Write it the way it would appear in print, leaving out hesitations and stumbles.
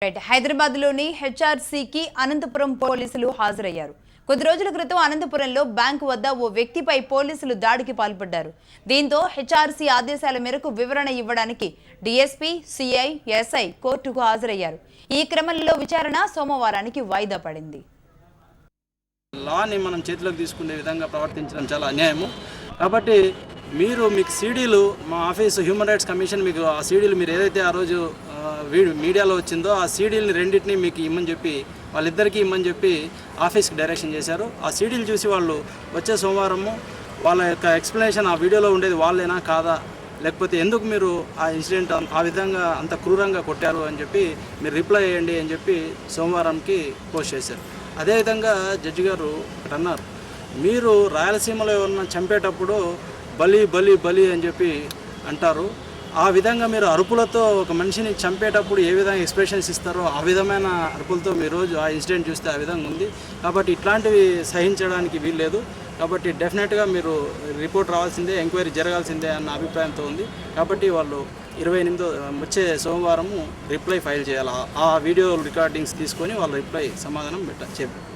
హైదరాబాద్లోని హెచ్ఆర్సీకి అనంతపురం పోలీసులు హాజరయ్యారు. కొద్ది రోజుల క్రితం అనంతపురంలో బ్యాంకు వద్ద ఓ వ్యక్తిపై పోలీసులు దాడికి పాల్పడ్డారు. దీంతో హెచ్ఆర్సీ ఆదేశాల మేరకు వివరణ ఇవ్వడానికి డీఎస్పీ, సిఐ, ఎస్ఐ కోర్టుకు హాజరయ్యారు. ఈ క్రమంలో విచారణ సోమవారానికి వాయిదా పడింది. లాని మనం చేతిలోకి తీసుకునే విధంగా ప్రవర్తించడం చాలా అన్యాయము. కాబట్టి మీకు సీడీలు మా ఆఫీసు హ్యూమన్ రైట్స్ కమిషన్ మీకు ఆ సీడీలు మీరు ఏదైతే ఆ రోజు మీడియాలో వచ్చిందో ఆ సీడీలని రెండింటినీ మీకు ఇమ్మని చెప్పి వాళ్ళిద్దరికీ ఇమ్మని చెప్పి ఆఫీస్కి డైరెక్షన్ చేశారు. ఆ సీడీలు చూసి వాళ్ళు వచ్చే సోమవారము వాళ్ళ యొక్క ఎక్స్ప్లెనేషన్ ఆ వీడియోలో ఉండేది వాళ్ళేనా కాదా, లేకపోతే ఎందుకు మీరు ఆ ఇన్సిడెంట్ ఆ విధంగా అంత క్రూరంగా కొట్టారు అని చెప్పి మీరు రిప్లై చేయండి అని చెప్పి సోమవారంకి పోస్ట్ చేశారు. అదేవిధంగా జడ్జి గారు ఒకటి అన్నారు, మీరు రాయలసీమలో ఎవరన్నా చంపేటప్పుడు బలి బలి బలి అని చెప్పి అంటారు. ఆ విధంగా మీరు అరుపులతో ఒక మనిషిని చంపేటప్పుడు ఏ విధంగా ఎక్స్ప్రెషన్స్ ఇస్తారో ఆ విధమైన అరుపులతో మీరు రోజు ఆ ఇన్సిడెంట్ చూస్తే ఆ విధంగా ఉంది. కాబట్టి ఇట్లాంటివి సహించడానికి వీల్లేదు. కాబట్టి డెఫినెట్గా మీరు రిపోర్ట్ రావాల్సిందే, ఎంక్వైరీ జరగాల్సిందే అన్న అభిప్రాయంతో ఉంది. కాబట్టి వాళ్ళు 28 వచ్చే సోమవారము రిప్లై ఫైల్ చేయాలి. ఆ వీడియో రికార్డింగ్స్ తీసుకొని వాళ్ళు రిప్లై సమాధానం చెప్పారు.